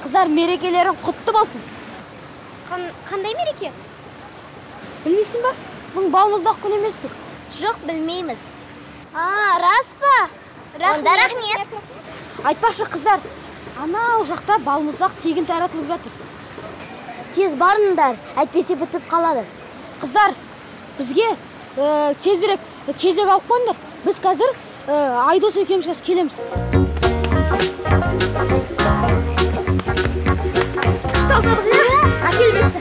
Қыздар, мерекелерің құтты болсын. Қандай мереке? Білмейсің ба? Бұл балмұздақ күн емес пе? Жоқ, білмейміз. Рас па? Онда рахмет. Айтпақшы қыздар, анау жақта балмұздақ тегін таратылып жатыр. Тез барыңдар, әйтпесе бітіп қалады. Қыздар, бізге тезірек кезек алып қойыңдар. Біз қазір Айдос екеуміз келеміз. Шталдадық, әкел бетті.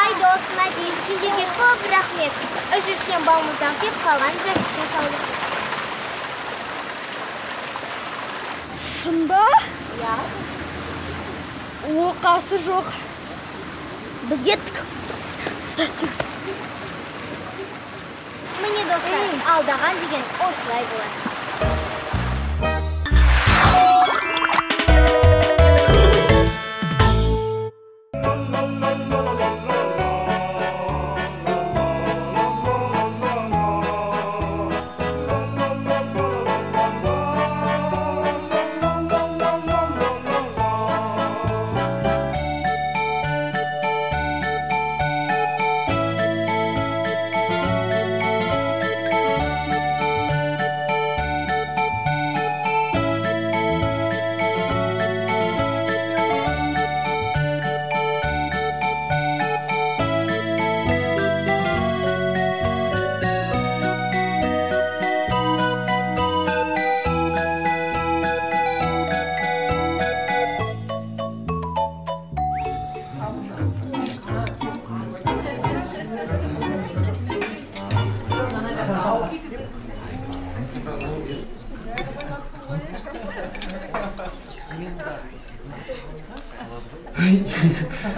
Айдос, Мәди, сендерге көп рахмет. Үш-үштен балмұздақ жеп қалған жәшікке салдық. Шында? Я. Оқасы жоқ. Біз кеттік. Міне достар, алдаған деген осылай болады.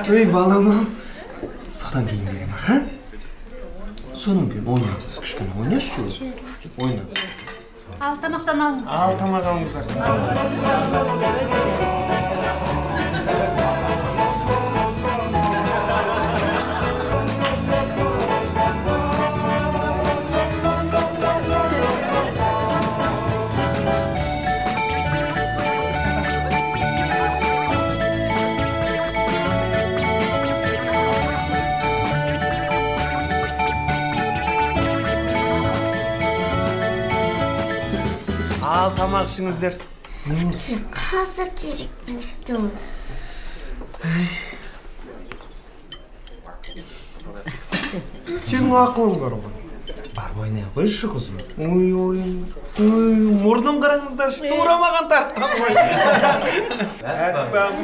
Ой, балам, содан кейін берем, аха? Содан кейін ойна. Кішкене ойнашы. Ойна. Ал тамақтан алыңыздар. Ал тамақ алыңыздар. Ал тамақ ішіңіздер. Қазір керек болдым. Сенің ақылың бар ғой. Бар ойнай қойшы қызым. Ой, мұрнын қараңыздаршы, тура маған тартқан ғой. Әппақ.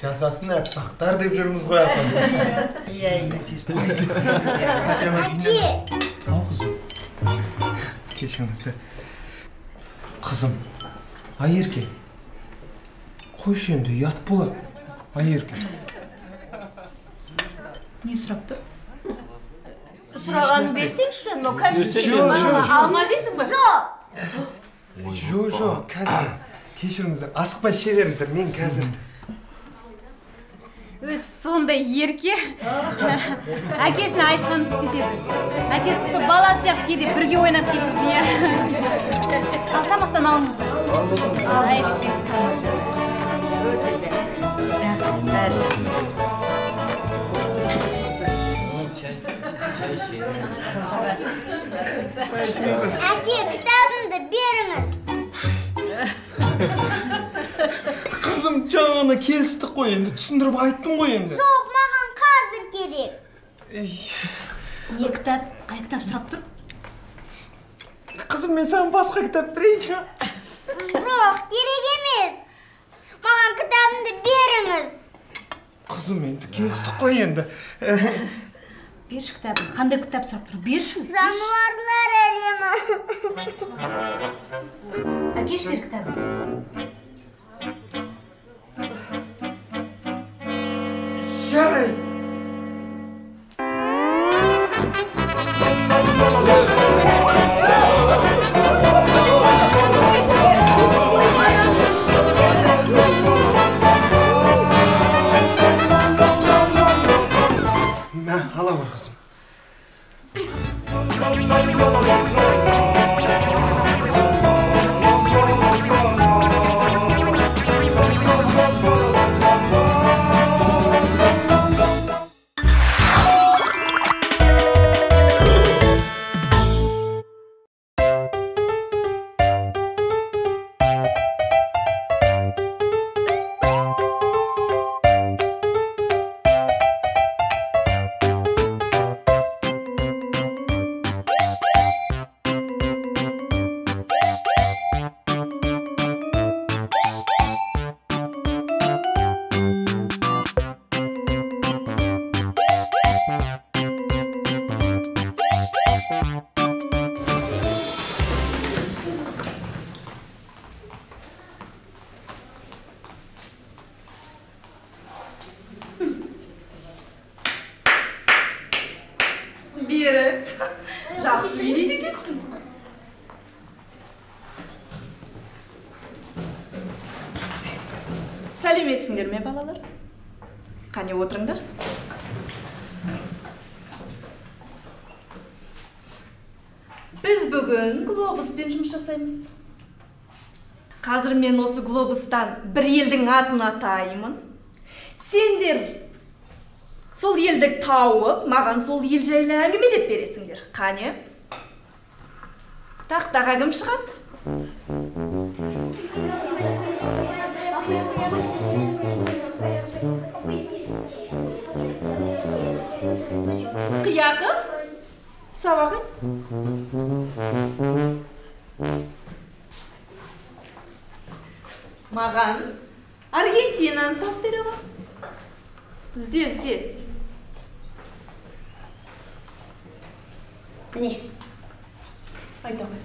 Жасасын әппақтар деп жүрміз ғой апам. Әке! Ау қызым. Кешіңізді. Қызым, Айерке. Қойшы енді, ұят болады. Айерке. Не сұрап тұр? Сұрағанын берсеңші, но кәмесі Алма жейсің ба? Жоқ, қазір. Кешіріңіздер, асықпай іше беріңіздер, мен қазір. Өз сондай ерке. Әкесіне айтқанын істетеді. Әкесі бала сияқты кейде бірге ойнап кетеді. Ал тамақтан алыңыздар. Әке, кітабымды беріңіз. Қызым, жаңағына келістік қой енді, түсіндіріп айттым ғой енді. Жоқ, маған қазір керек. Не кітап? Қай кітап сұрап тұр? Қызым, мен саған басқа кітап берейінші. Жоқ, керек емес. Маған кітабымды беріңіз. Қызым, енді келістік қой енді. Берші кітабын. Қандай кітап сұрап тұр? Берші өзі. Жануарлар әлемі. Әкеш бер кітабын. Жарайды. келсін. Сәлеметсіңдер ме, балалар? Қане отырыңдар. Біз бүгін глобуспен жұмыс жасаймыз. Қазір мен осы глобустан бір елдің атын атаймын. Сендер сол елді тауып, маған сол ел жайлы әңгімелеп бересіңдер. Қане? Тақтаға кім шығады? Қияқов, сабақ ет. Маған Аргентинаны тауып бере ма? Ізде. Міне. Айта ғой.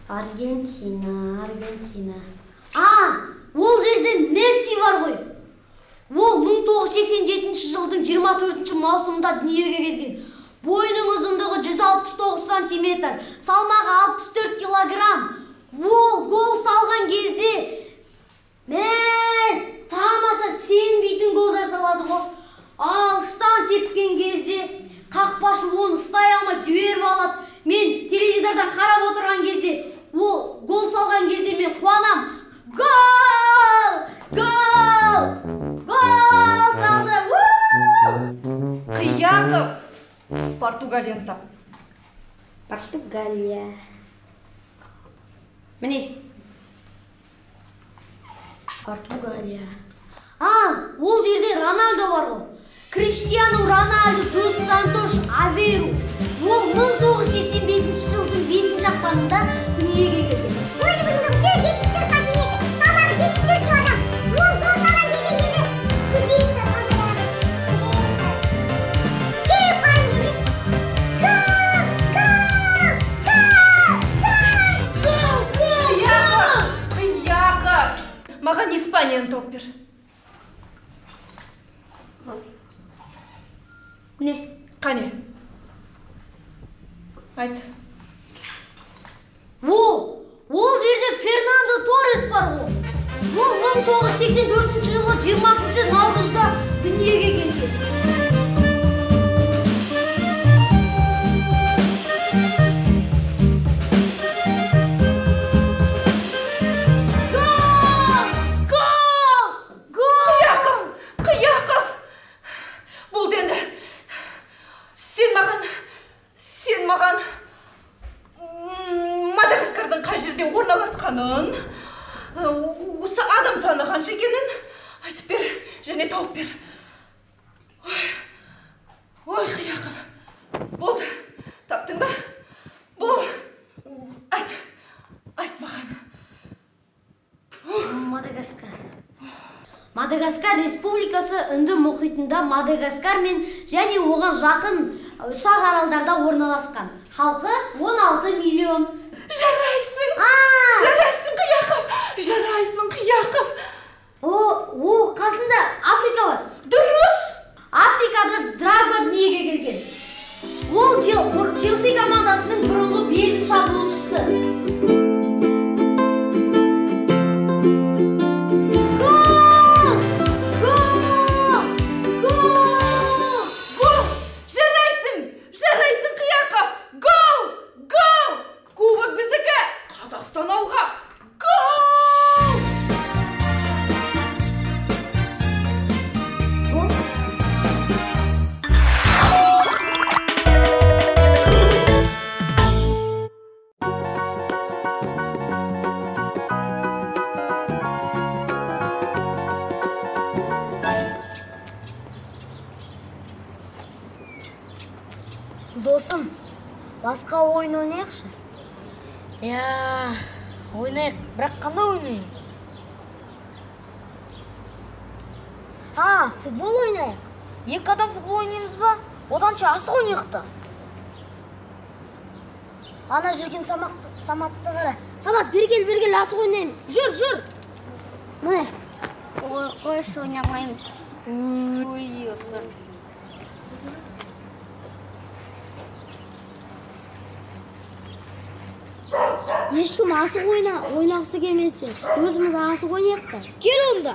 Аргентина. Ол жерде Месси бар ғой. Ол 1987 жылдың 24 маусымында дүниеге келген. Бойының ұзындығы 169 сантиметр, салмағы 64 килограмм. Ол гол салған кезде тамаша сенбейтін голдар салады ғой. Алыстан тепкен кезде қақпашы оны ұстай алмай жіберіп алады. Мен теледидардан қарап отырған кезде, ол гол салған кезде мен қуанам. Гол! Салды! Қияқов, Португалияны тап. Португалия. Міне. Португалия. Ол жерде Рональдо бар ғой. Криштиану Рональдо dos Santos Aveiro. Ол 1985 жылдың 5 ақпанында дүниеге келген. Бойының ұзындығы 174 сантиметр, салмағы 74 килограмм. Ол гол салған кезде енді көздерін Қияқов, маған Испанияны тауып бер. Міне. Қане? Айт. Ол жерде Фернандо Торрес бар ғой. Ол 1984 жылы 20 наурызда дүниеге келген. Қияқов! Бұл денді. Сен маған Мадагаскардың қай жерде орналасқанын, осы адам саны қанша екенін айтып бер, және тауып бер. Ой, Қияқов. Болды. Таптың ба? Бол. Айт маған. Мадагаскар республикасы Үнді мұхитында Мадагаскар мен және оған жақын ұсақ аралдарда орналасқан. Халқы 16 миллион. Жарайсың Қияқов. Қасында Африка бар. Дұрыс. Африкада Драгба дүниеге келген. Ол Челси командасының бұрынғы белді шабуылшысы. Жарайсың Қияқов. Гол! Кубок біздікі. Қазақстан алға. Гол! Досым, басқа ойын ойнайықшы? Ойнайық, бірақ қандай ойнайық? Футбол ойнайық. 2 адам футбол ойнаймыз ба? Оданша асық ойнайық та. Ана жүрген Саматты қара. Самат, бергел, асық ойнаймыз. Жүр. Міне. Қойшы ойнамаймыз. Осы. ешкім асық ойнағысы келмесе, өзіміз асық ойнайық та. Кел онда.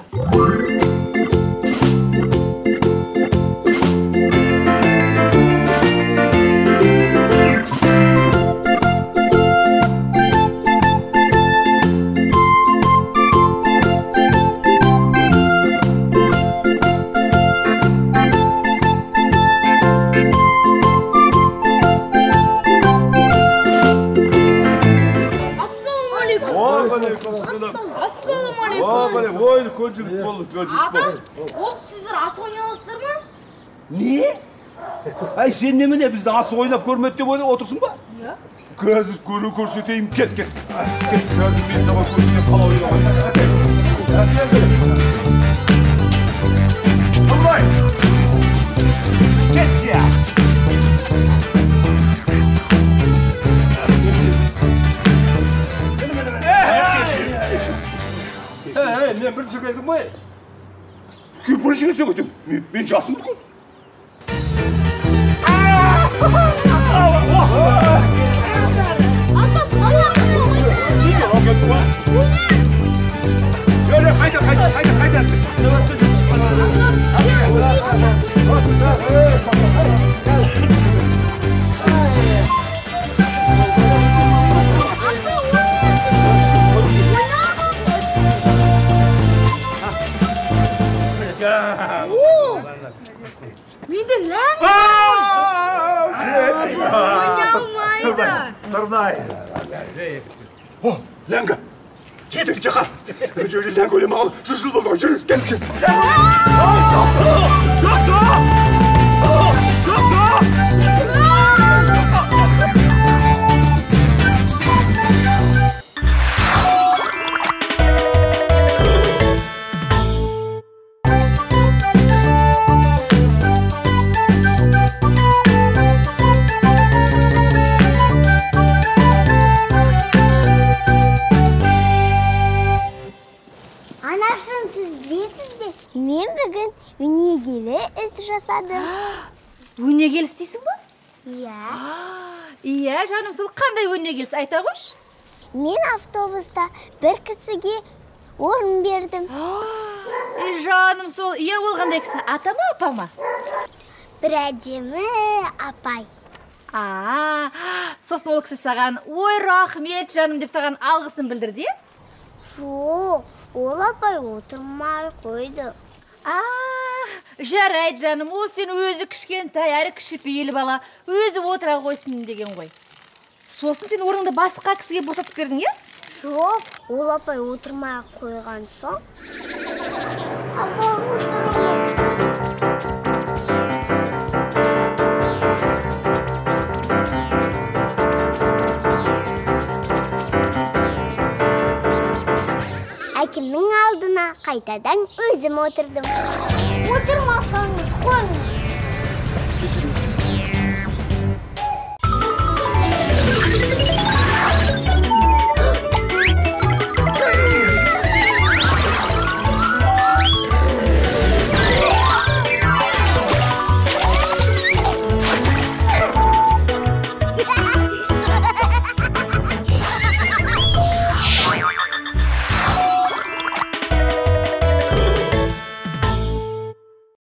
Ой, көжігіт болды. Ата, осы сіздер асық ойнай аласыздар ма? Не? Ай, сен немене бізді асық ойнап көрмеді деп ойлап отырсың ба? Иә. Қазір көрсетейін, кет. Кет, қазір мен саған көрсетейін қалай ойнамайды. Қалай! Кет я! Мен бірінші келдім ғой. Бірінші келсең өтем. Мен жасым тұғын. Менде ләң! Тұрдай! О, ләңгі! Жеті, жақа! Ләңгі өлемағалы 100 жыл болды ғой, жүріңіз, кет! Мен бүгін өнегелі іс жасадым. Өнегеліс дейсің ба? Иә, жаным, сол қандай өнегеліс айта қойш? Мен автобуста бір кісіге орын бердім. Жаным, сол ия болғандай кісі ата ма, апа ма? Бір әдемі апай. Сосын ол кісі саған, ой, рахмет жаным деп саған алғысын білдірді, е? Жоқ, ол апай отырмай қойды. Жарайды жаным, ол сен өзі кішкентай, әрі кішіпейіл бала, өзі отыра қойсын деген ғой. Сосын сен орныңды басқа кісіге босатып бердің, е? Жоқ, ол апай отырмай қойған соң. Апа әкімнің алдына қайтадан өзім отырдым. Отырмасаңыз қойыңыз.